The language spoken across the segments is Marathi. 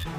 नमस्कार,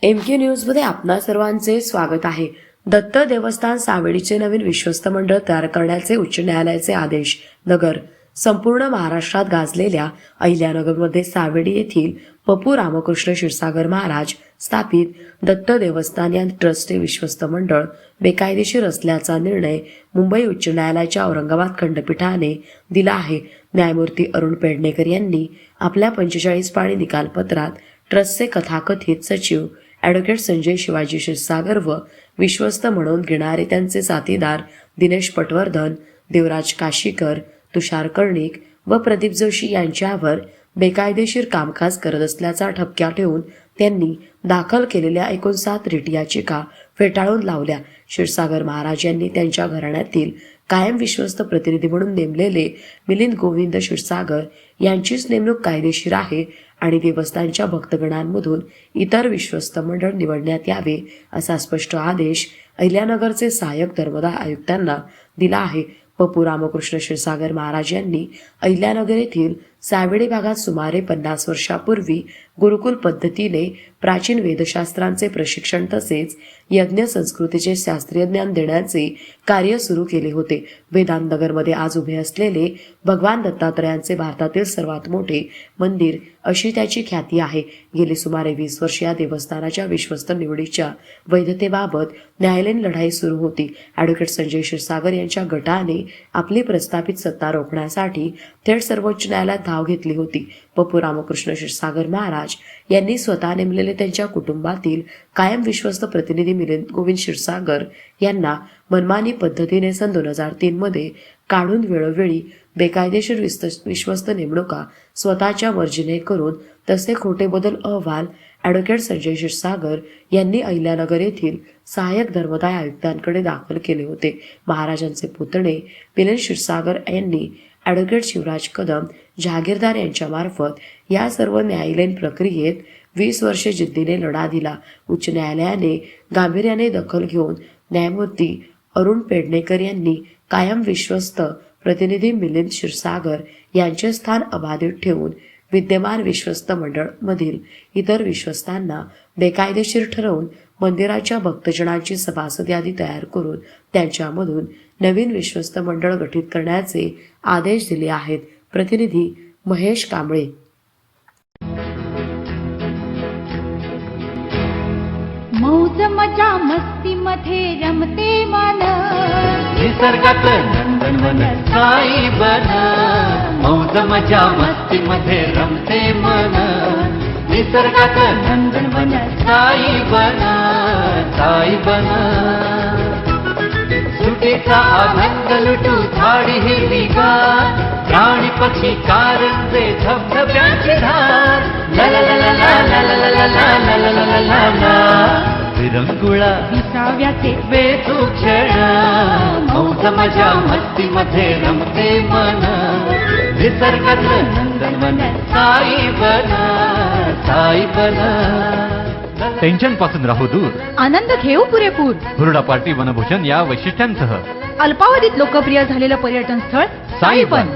MK न्यूज मध्ये आपणा सर्वांचे स्वागत आहे. दत्त देवस्थान सावेडीचे नवीन विश्वस्त मंडळ तयार करण्याचे उच्च न्यायालयाचे आदेश. नगर. संपूर्ण महाराष्ट्रात गाजलेल्या अहिल्यानगरमध्ये सावेडी येथील पप्पू रामकृष्ण क्षीरसागर महाराज स्थापित दत्त देवस्थान या ट्रस्टचे विश्वस्त मंडळ बेकायदेशीर असल्याचा निर्णय मुंबई उच्च न्यायालयाच्या औरंगाबाद खंडपीठाने दिला आहे. न्यायमूर्ती अरुण पेडणेकर यांनी आपल्या 45 पानी निकालपत्रात ट्रस्टचे कथाकथित सचिव ॲडव्होकेट संजय शिवाजी क्षीरसागर व विश्वस्त म्हणून घेणारे त्यांचे साथीदार दिनेश पटवर्धन, देवराज काशीकर, तुषार कर्णिक व प्रदीप जोशी यांच्यावर बेकायदेशीर कामकाज करत असल्याचा ठपका ठेवून त्यांनी दाखल केलेल्या 59 रिट याचिका फेटाळून लावल्या. क्षीरसागर महाराज यांनी त्यांच्या घराण्यातील कायम विश्वस्त प्रतिनिधी म्हणून नेमलेले मिलिंद गोविंद क्षीरसागर यांचीच नेमणूक कायदेशीर आहे आणि देवस्थानच्या भक्तगणांमधून इतर विश्वस्त मंडळ निवडण्यात यावे असा स्पष्ट आदेश अहिल्यानगरचे सहाय्यक धर्मदाय आयुक्तांना दिला आहे. पप्पू रामकृष्ण क्षीरसागर महाराज यांनी अहिल्यानगर येथील सावेडी भागात सुमारे 50 वर्षापूर्वी गुरुकुल पद्धतीने प्राचीन वेदशास्त्रांचे प्रशिक्षण तसेच यज्ञ संस्कृतीचे शास्त्रीय ज्ञान देण्याचे कार्य सुरू केले होते. वेदांतनगरमध्ये आज उभे असलेले भगवान दत्तात्रयांचे भारतातील सर्वात मोठे मंदिर अशी त्याची ख्याती आहे. गेली सुमारे 20 वर्ष या देवस्थानाच्या विश्वस्त निवडीच्या वैधतेबाबत न्यायालयीन लढाई सुरू होती. ॲडव्होकेट संजय क्षीरसागर यांच्या गटाने आपली प्रस्थापित सत्ता रोखण्यासाठी थेट सर्वोच्च न्यायालयात धाव घेतली होती. पप्पू रामकृष्ण क्षीरसागर महाराज यांनी स्वतः नेमलेले त्यांच्या कुटुंबातील कायम विश्वस्त प्रतिनिधी मिलिंद गोविंद क्षीरसागर यांना मनमानी पद्धतीने सन 2003 मध्ये काढून वेळोवेळी बेकायदेशीर विश्वस्त नेमणुका स्वतःच्या मर्जीने करून तसे खोटे बदल अहवाल ॲडव्होकेट संजय क्षीरसागर यांनी अहिल्यानगर येथील सहाय्यक धर्मदाय आयुक्तांकडे दाखल केले होते. महाराजांचे पुतणे मिलिंद क्षीरसागर यांनी ॲडव्होकेट शिवराज कदम जहागीरदार यांच्या मार्फत या सर्व न्यायालयीन प्रक्रियेत 20 वर्षे जिद्दीने लढा दिला. उच्च न्यायालयाने गांभीर्याने दखल घेऊन न्यायमूर्ती अरुण पेडणेकर यांनी कायम विश्वस्त प्रतिनिधी मिलिंद क्षीरसागर यांचे स्थान अबाधित ठेवून विद्यमान विश्वस्त मंडळ मधील इतर विश्वस्तांना बेकायदेशीर ठरवून मंदिराच्या भक्तजनांची सभासद यादी तयार करून त्यांच्यामधून नवीन विश्वस्त मंडळ गठीत करण्याचे आदेश दिले आहेत. प्रतिनिधी महेश कांबळे. मौज मजा मस्ती मध्ये रमते मन निसर्गात नंदनवन साई बन. मौज मजा मस्ती मध्ये रमते मन निसर्गात नंदनवन साई बन. साई बन सुटीचा आनंद लुटू झाडी हिरवीगार प्राणी पक्षी कारंजे धबधब्यांची धार. ला ला ला ला ला ला ला ला ला ला ला ला ला ला विरंगुळा विसाव्याचे वेचू क्षण. मौज मजा मस्ती मध्ये रमते मन निसर्गात नंदनवन साई बन. साई बन टेन्शन पासून राहू दूर, आनंद घेऊ पुरेपूर. हुरडा पार्टी वनभोजन या वैशिष्ट्यांसह अल्पावधीत लोकप्रिय झालेलं पर्यटन स्थळ साईबन.